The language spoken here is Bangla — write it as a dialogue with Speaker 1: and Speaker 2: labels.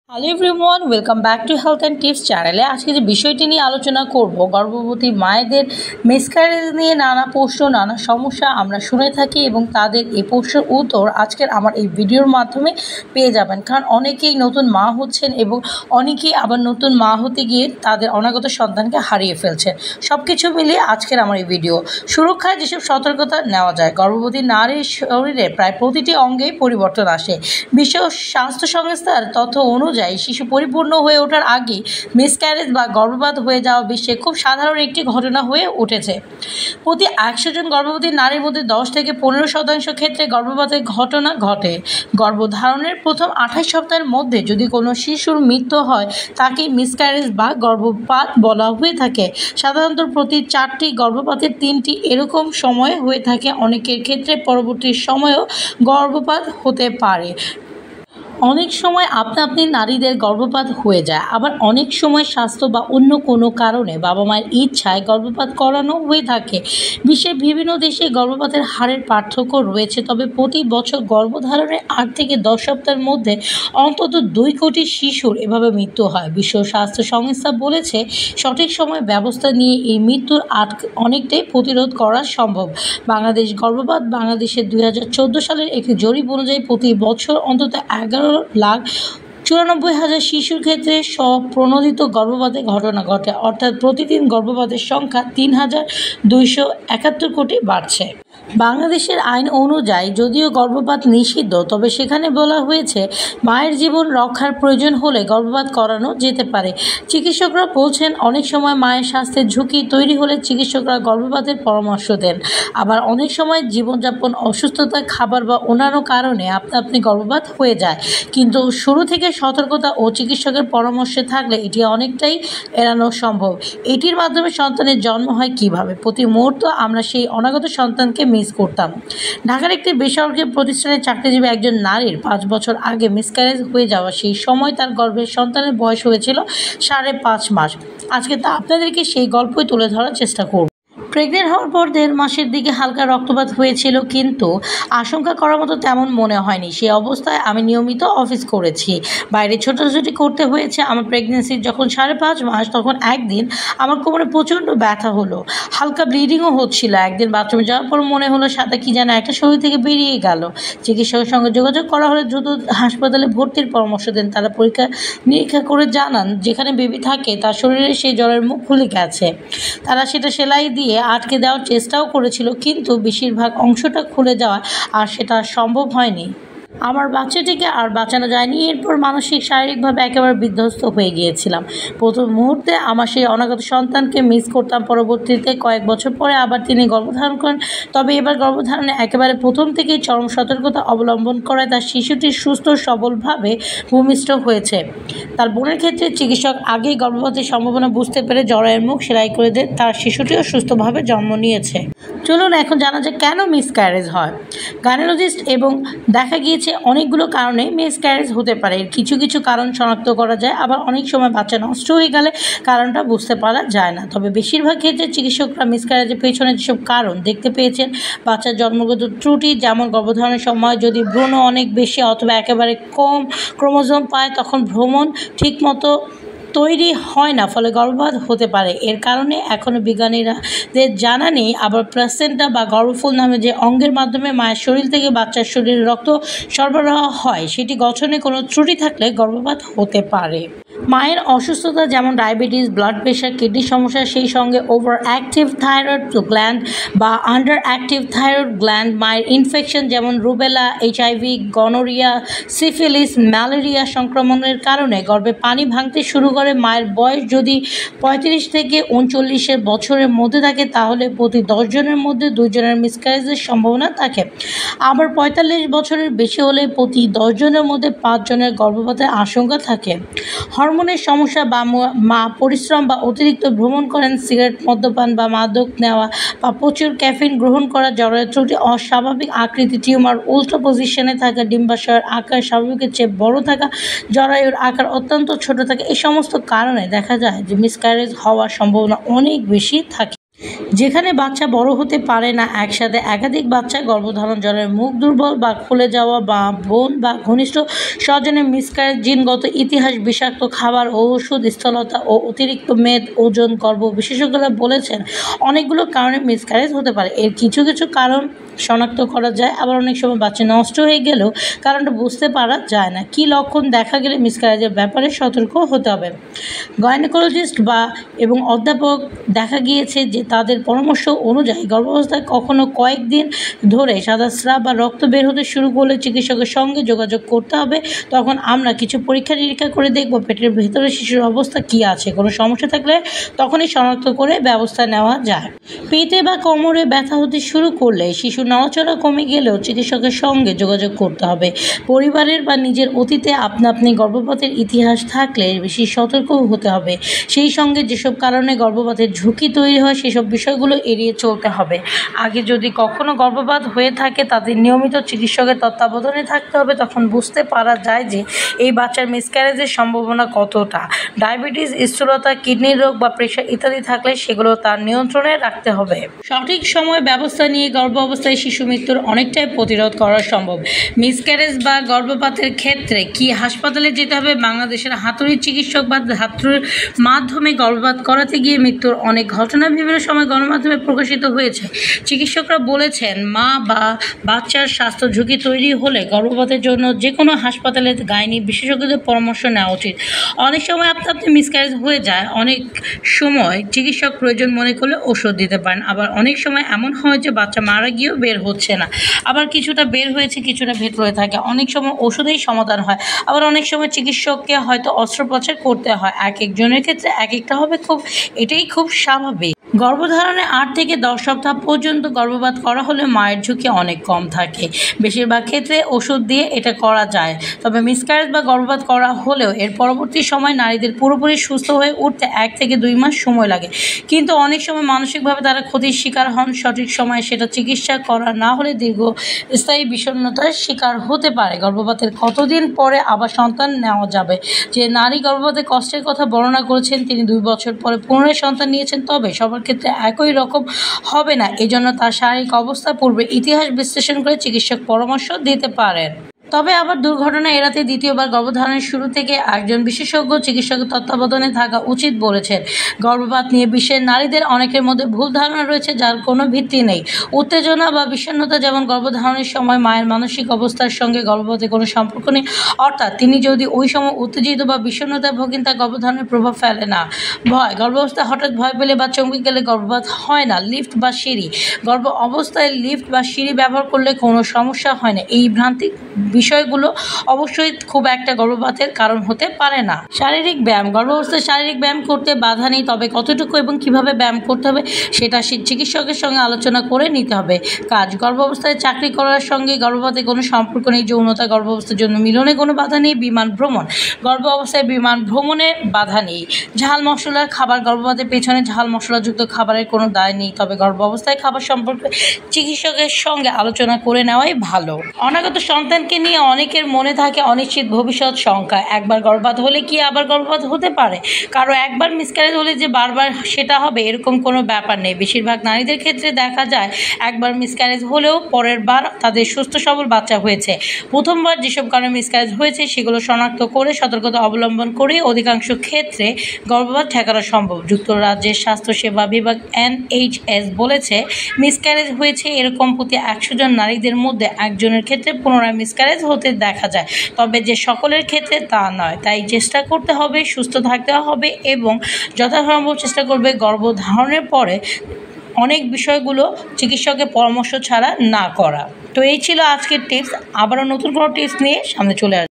Speaker 1: Hello everyone, welcome back to health and tips চ্যানেলে। আজকে যে বিষয়টি নিয়ে আলোচনা করব, গর্ভবতী মায়েদের মিসক্যারেজ নিয়ে নানা প্রশ্ন, নানা সমস্যা আমরা শুনে থাকি এবং তাদের এই প্রশ্নের উত্তর আজকের আমার এই ভিডিওর মাধ্যমে পেয়ে যাবেন। কারণ অনেকেই নতুন মা হচ্ছেন এবং অনেকেই আবার নতুন মা হতে গিয়ে তাদের অনাগত সন্তানকে হারিয়ে ফেলছেন। সব কিছু মিলিয়ে আজকের আমার এই ভিডিও। সুরক্ষায় যেসব সতর্কতা নেওয়া যায়। গর্ভবতী নারীর শরীরে প্রায় প্রতিটি অঙ্গেই পরিবর্তন আসে। বিশ্ব স্বাস্থ্য সংস্থার তথ্য অনুযায়ী শিশু পরিপূর্ণ হয়ে ওঠার আগে মিসক্যারেজ বা গর্ভপাত হয়ে যাওয়া বিশ্বে খুব সাধারণ একটি ঘটনা হয়ে উঠেছে। প্রতি 100 জন গর্ভবতী নারীর মধ্যে 10 থেকে 15% ক্ষেত্রে গর্ভপাতের ঘটনা ঘটে। গর্ভধারণের প্রথম 28 সপ্তাহের মধ্যে যদি কোনো শিশুর মৃত্যু হয় তাকে মিসক্যারেজ বা গর্ভপাত বলা হয়ে থাকে। সাধারণত প্রতি 4টি গর্ভপাতের 3টি এরকম সময়ে হয়ে থাকে। অনেকের ক্ষেত্রে পরবর্তী সময়েও গর্ভপাত হতে পারে। অনেক সময় আপনি নারীদের গর্ভপাত হয়ে যায়, আবার অনেক সময় স্বাস্থ্য বা অন্য কোনো কারণে বাবা মায়ের ইচ্ছায় গর্ভপাত করানো হয়ে থাকে। বিশ্বের বিভিন্ন দেশে গর্ভপাতের হারের পার্থক্য রয়েছে, তবে প্রতি বছর গর্ভধারণের 8 থেকে 10 সপ্তাহের মধ্যে অন্তত 2 কোটি শিশুর এভাবে মৃত্যু হয়। বিশ্ব স্বাস্থ্য সংস্থা বলেছে, সঠিক সময় ব্যবস্থা নিয়ে এই মৃত্যুর অনেকটাই প্রতিরোধ করা সম্ভব। বাংলাদেশ গর্ভপাত বাংলাদেশের 2014 সালের একটি জরিপ অনুযায়ী প্রতি বছর অন্তত 11,94,000 শিশুর ক্ষেত্রে স্বপ্রণোদিত গর্ভপাতের ঘটনা ঘটে, অর্থাৎ প্রতিদিন গর্ভপাতের সংখ্যা 3,271 কোটি বাড়ছে। বাংলাদেশের আইন অনুযায়ী যদিও গর্ভপাত নিষিদ্ধ, তবে সেখানে বলা হয়েছে মায়ের জীবন রক্ষার প্রয়োজন হলে গর্ভপাত করানো যেতে পারে। চিকিৎসকরা বলছেন, অনেক সময় মায়ের স্বাস্থ্যের ঝুঁকি তৈরি হলে চিকিৎসকরা গর্ভপাতের পরামর্শ দেন। আবার অনেক সময় জীবনযাপন, অসুস্থতা, খাবার বা অন্যান্য কারণে আপনি গর্ভপাত হয়ে যায়। কিন্তু শুরু থেকে সতর্কতা ও চিকিৎসকের পরামর্শে থাকলে এটি অনেকটাই এড়ানো সম্ভব। এটির মাধ্যমে সন্তানের জন্ম হয় কিভাবে? প্রতি মুহূর্ত আমরা সেই অনাগত সন্তানকে মিস করতাম। ঢাকার একটি বেসরকারি প্রতিষ্ঠানে চাকরিজীবী একজন নারীর 5 বছর আগে মিসক্যারেজ হয়ে যাওয়া। সেই সময় তার গর্ভের সন্তানের বয়স হয়েছিল 5.5 মাস। আজকে আপনাদেরকে সেই গল্পই তুলে ধরার চেষ্টা করব। প্রেগনেন্ট হওয়ার পর 1.5 মাসের দিকে হালকা রক্তপাত হয়েছিল, কিন্তু আশঙ্কা করার মতো তেমন মনে হয়নি। সেই অবস্থায় আমি নিয়মিত অফিস করেছি, বাইরে ছোটাছুটি করতে হয়েছে। আমার প্রেগনেন্সির যখন 5.5 মাস, তখন একদিন আমার কোমরে প্রচণ্ড ব্যথা হলো, হালকা ব্লিডিংও হচ্ছিল। একদিন বাথরুমে যাওয়ার পর মনে হলো সাথে কি যেন একটা শরীর থেকে বেরিয়ে গেল। চিকিৎসকের সঙ্গে যোগাযোগ করা হলে দ্রুত হাসপাতালে ভর্তির পরামর্শ দেন। তারা পরীক্ষা নিরীক্ষা করে জানান যেখানে বেবি থাকে তার শরীরে সেই জ্বরের মুখ খুলে গেছে। তারা সেটা সেলাই দিয়ে আটকে দেওয়ার চেষ্টাও করেছিল, কিন্তু বেশিরভাগ অংশটা খুলে যাওয়া আর সেটা সম্ভব হয়নি। আমার বাচ্চাটিকে আর বাঁচানো যায়নি। এরপর মানসিক শারীরিকভাবে একেবারে বিধ্বস্ত হয়ে গিয়েছিলাম। প্রথম মুহূর্তে আমার সেই অনাগত সন্তানকে মিস করতাম। পরবর্তীতে কয়েক বছর পরে আবার তিনি গর্ভধারণ করেন, তবে এবার গর্ভধারণে একেবারে প্রথম থেকেই চরম সতর্কতা অবলম্বন করায় তার শিশুটি সুস্থ সবলভাবে ভূমিষ্ঠ হয়েছে। তার বোনের ক্ষেত্রে চিকিৎসক আগেই গর্ভপাতের সম্ভাবনা বুঝতে পেরে জরায়ের মুখ সেলাই করে দেন। তার শিশুটিও সুস্থভাবে জন্ম নিয়েছে। চলুন এখন জানা যায় কেন মিসক্যারেজ হয়। গাইনোকোলজিস্ট এবং দেখা গিয়েছে অনেকগুলো কারণে মিসক্যারেজ হতে পারে। এর কিছু কিছু কারণ শনাক্ত করা যায়, আবার অনেক সময় বাচ্চা নষ্ট হয়ে গেলে কারণটা বুঝতে পারা যায় না। তবে বেশিরভাগ ক্ষেত্রে চিকিৎসকরা মিসক্যারেজের পেছনে যেসব কারণ দেখতে পেয়েছেন, বাচ্চার জন্মগত ত্রুটি, যেমন গর্ভধারণের সময় যদি ভ্রূণ অনেক বেশি অথবা একেবারে কম ক্রোমোজোম পায়, তখন ভ্রূণ ঠিকমতো তৈরি হয় না, ফলে গর্ভপাত হতে পারে। এর কারণে এখনও বিজ্ঞানীদের জানা নেই। আবার প্লাসেন্টা বা গর্ভফুল নামে যে অঙ্গের মাধ্যমে মায়ের শরীর থেকে বাচ্চার শরীরে রক্ত সরবরাহ হয়, সেটি গঠনে কোনো ত্রুটি থাকলে গর্ভপাত হতে পারে। মায়ের অসুস্থতা যেমন ডায়াবেটিস, ব্লাড প্রেশার, কিডনির সমস্যা, সেই সঙ্গে ওভার অ্যাক্টিভ থাইরয়েড গ্ল্যান্ড বা আন্ডার অ্যাক্টিভ থাইরয়েড গ্ল্যান্ড, মায়ের ইনফেকশন যেমন rubella, HIV, gonorrhoea, syphilis, malaria সংক্রমণের কারণে গর্ভে পানি ভাঙতে শুরু করে। মায়ের বয়স যদি 35 থেকে 39 বছরের মধ্যে থাকে, তাহলে প্রতি 10 জনের মধ্যে 2 জনের মিসক্যারেজের সম্ভাবনা থাকে। আবার 45 বছরের বেশি হলে প্রতি 10 জনের মধ্যে 5 জনের গর্ভপাতের আশঙ্কা থাকে। হরমোনের সমস্যা বা পরিশ্রম বা অতিরিক্ত ভ্রমণ করেন, সিগারেট, মদ্যপান বা মাদক নেওয়া বা প্রচুর ক্যাফিন গ্রহণ করা, জরায়ুর ত্রুটি, অস্বাভাবিক আকৃতি, টিউমার, উল্টো পজিশনে থাকা, ডিম্বাশয়ের আকার স্বাভাবিকের চেয়ে বড় থাকা, জরায়ুর আকার অত্যন্ত ছোট থাকে, এই সমস্ত কারণে দেখা যায় যে মিসক্যারেজ হওয়ার সম্ভাবনা অনেক বেশি থাকে। যেখানে বাচ্চা বড় হতে পারে না, একসাথে একাধিক বাচ্চা গর্ভধারণ, জ্বরের মুখ দুর্বল বা খুলে যাওয়া, বা বোন বা ঘনিষ্ঠ স্বজনের মিসক্যারেজ, জিনগত ইতিহাস, বিষাক্ত খাবার ও ওষুধ, স্থূলতা ও অতিরিক্ত মেদ, ওজন, গর্ভ। বিশেষজ্ঞরা বলেছেন অনেকগুলো কারণে মিসক্যারেজ হতে পারে। এর কিছু কিছু কারণ শনাক্ত করা যায়, আবার অনেক সময় বাচ্চা নষ্ট হয়ে গেলেও কারণটা বুঝতে পারা যায় না। কী লক্ষণ দেখা গেলে মিসক্যারেজের ব্যাপারে সতর্ক হতে হবে? গাইনোকোলজিস্ট এবং অধ্যাপক দেখা গিয়েছে যে তাদের পরামর্শ অনুযায়ী গর্ভাবস্থায় কখনো কয়েকদিন ধরে সাদা স্রাব বা রক্ত বের হতে শুরু করলে চিকিৎসকের সঙ্গে যোগাযোগ করতে হবে। তখন আমরা কিছু পরীক্ষা নিরীক্ষা করে দেখব পেটের ভেতরে শিশুর অবস্থা কী আছে। কোনো সমস্যা থাকলে তখনই শনাক্ত করে ব্যবস্থা নেওয়া যায়। পেটে বা কোমরে ব্যথা হতে শুরু করলে, শিশু নড়াচড়া কমে গেলেও চিকিৎসকের সঙ্গে যোগাযোগ করতে হবে। পরিবারের বা নিজের অতীতে আপনি গর্ভপাতের ইতিহাস থাকলে বেশি সতর্ক হতে হবে। সেই সঙ্গে যেসব কারণে গর্ভপাতের ঝুঁকি তৈরি হয় সেসব বিষয়গুলো এড়িয়ে চলতে হবে। আগে যদি কখনো গর্ভপাত হয়ে থাকে তাদের নিয়মিত চিকিৎসকের তত্ত্বাবধানে থাকতে হবে। তখন বুঝতে পারা যায় যে এই বাচ্চার মিসক্যারেজের সম্ভাবনা কতটা। ডায়াবেটিস, স্থূলতা, কিডনির রোগ বা প্রেশার ইত্যাদি থাকলে সেগুলো তার নিয়ন্ত্রণে রাখতে হবে। সঠিক সময় ব্যবস্থা নিয়ে গর্ভ অবস্থায় শিশু মৃত্যুর অনেকটাই প্রতিরোধ করা সম্ভব। মিসক্যারেজ বা গর্ভপাতের ক্ষেত্রে কি হাসপাতালে যেতে হবে? বাংলাদেশের হাতুড়ি চিকিৎসক বা হাতুড়ির মাধ্যমে গর্ভপাত করাতে গিয়ে মৃত্যুর অনেক ঘটনা বিভিন্ন সময় গণমাধ্যমে প্রকাশিত হয়েছে। চিকিৎসকরা বলেছেন মা বা বাচ্চার স্বাস্থ্য ঝুঁকি তৈরি হলে গর্ভপাতের জন্য যে কোনো হাসপাতালে গাইনি বিশেষজ্ঞদের পরামর্শ নেওয়া উচিত। অনেক সময় আপনি মিসক্যারেজ হয়ে যায়, অনেক সময় চিকিৎসক প্রয়োজন মনে করলে ওষুধ দিতে পারেন। আবার অনেক সময় এমন হয় যে বাচ্চা মারা গিয়েও বের হচ্ছে না, আবার কিছুটা বের হয়েছে কিছুটা ভেতরে থাকে। অনেক সময় ওষুধেই সমাধান হয়, আবার অনেক সময় চিকিৎসককে হয়তো অস্ত্রোপচার করতে হয়। এক একজনের ক্ষেত্রে এক একটা হবে, এটাই খুব স্বাভাবিক। গর্ভধারণে 8 থেকে 10 সপ্তাহ পর্যন্ত গর্ভপাত করা হলে মায়ের ঝুঁকি অনেক কম থাকে। বেশিরভাগ ক্ষেত্রে ওষুধ দিয়ে এটা করা যায়। তবে মিসক্যারেজ বা গর্ভপাত করা হলেও এর পরবর্তী সময় নারীদের পুরোপুরি সুস্থ হয়ে উঠতে 1 থেকে 2 মাস সময় লাগে। কিন্তু অনেক সময় মানসিকভাবে তারা ক্ষতির শিকার হন। সঠিক সময়ে সেটা চিকিৎসা করা না হলে দীর্ঘস্থায়ী বিষণ্ণতার শিকার হতে পারে। গর্ভপাতের কতদিন পরে আবার সন্তান নেওয়া যাবে? যে নারী গর্ভপাতের কষ্টের কথা বর্ণনা করেছেন তিনি 2 বছর পরে পুনরায় সন্তান নিয়েছেন। তবে সবার ক্ষেত্রে একই রকম হবে না, এজন্য তার শারীরিক অবস্থা, পূর্বে ইতিহাস বিশ্লেষণ করে চিকিৎসক পরামর্শ দিতে পারেন। তবে আবার দুর্ঘটনা এড়াতে দ্বিতীয়বার গর্ভধারণের শুরু থেকে একজন বিশেষজ্ঞ চিকিৎসকের তত্ত্বাবধানে থাকা উচিত বলেছেন। গর্ভপাত নিয়ে বিশ্বের নারীদের অনেকের মধ্যে ভুল ধারণা রয়েছে যার কোনো ভিত্তি নেই। উত্তেজনা বা বিষণ্ণতা যেমন গর্ভধারণের সময় মায়ের মানসিক অবস্থার সঙ্গে গর্ভপাতের কোনো সম্পর্ক নেই, অর্থাৎ তিনি যদি ওই সময় উত্তেজিত বা বিষণ্ণতায় ভোগেন তা গর্ভধারণের প্রভাব ফেলে না। গর্ভাবস্থায় হঠাৎ ভয় পেলে বা চমকে গেলে গর্ভপাত হয় না। লিফট বা সিঁড়ি, গর্ভ অবস্থায় লিফট বা সিঁড়ি ব্যবহার করলে কোনো সমস্যা হয় না। এই ভ্রান্তি বিষয়গুলো অবশ্যই খুব একটা গর্ভপাতের কারণ হতে পারে না। শারীরিক ব্যায়াম, গর্ভাবস্থায় শারীরিক ব্যায়াম করতে বাধা নেই, তবে কতটুকু এবং কিভাবে ব্যায়াম করতে হবে সেটা চিকিৎসকের সঙ্গে আলোচনা করে নিতে হবে। কাজ, গর্ভাবস্থায় চাকরি করার সঙ্গে গর্ভপাতের কোনো সম্পর্ক নেই। যৌনতা, গর্ভাবস্থার জন্য মিলনে কোনো বাধা নেই। বিমান ভ্রমণ, গর্ভ অবস্থায় বিমান ভ্রমণে বাধা নেই। ঝাল মশলার খাবার, গর্ভপাতের পেছনে ঝাল মশলাযুক্ত খাবারের কোনো দায় নেই, তবে গর্ভ অবস্থায় খাবার সম্পর্কে চিকিৎসকের সঙ্গে আলোচনা করে নেওয়াই ভালো। অনাগত সন্তানকে নিয়ে অনেকের মনে থাকে অনিশ্চিত ভবিষ্যৎ শঙ্কা। একবার গর্ভপাত হলে কি আবার গর্ভপাত হতে পারে? কারো একবার মিসক্যারেজ হলে যে বারবার সেটা হবে এরকম কোনো ব্যাপার নেই। বেশিরভাগ নারীদের ক্ষেত্রে দেখা যায় একবার মিসক্যারেজ হলেও পরের বার তাদের সুস্থ সবল বাচ্চা হয়েছে। প্রথমবার যেসব কারণে মিসক্যারেজ হয়েছে সেগুলো শনাক্ত করে সতর্কতা অবলম্বন করে অধিকাংশ ক্ষেত্রে গর্ভপাত ঠেকানো সম্ভব। যুক্তরাজ্যের স্বাস্থ্যসেবা বিভাগ NHS বলেছে মিসক্যারেজ হয়েছে এরকম প্রতি 100 জন নারীদের মধ্যে একজনের ক্ষেত্রে পুনরায় মিসক্যারেজ হতে দেখা যায়। তবে যে সকলের ক্ষেত্রে তা নয়। তাই চেষ্টা করতে হবে, সুস্থ থাকতে হবে এবং যথাসম্ভব চেষ্টা করবে গর্ভধারণের পরে অনেক বিষয়গুলো চিকিৎসকের পরামর্শ ছাড়া না করা। তো এই ছিল আজকের টিপস। আবারও নতুন কোনো টিপস নিয়ে সামনে চলে আসবে।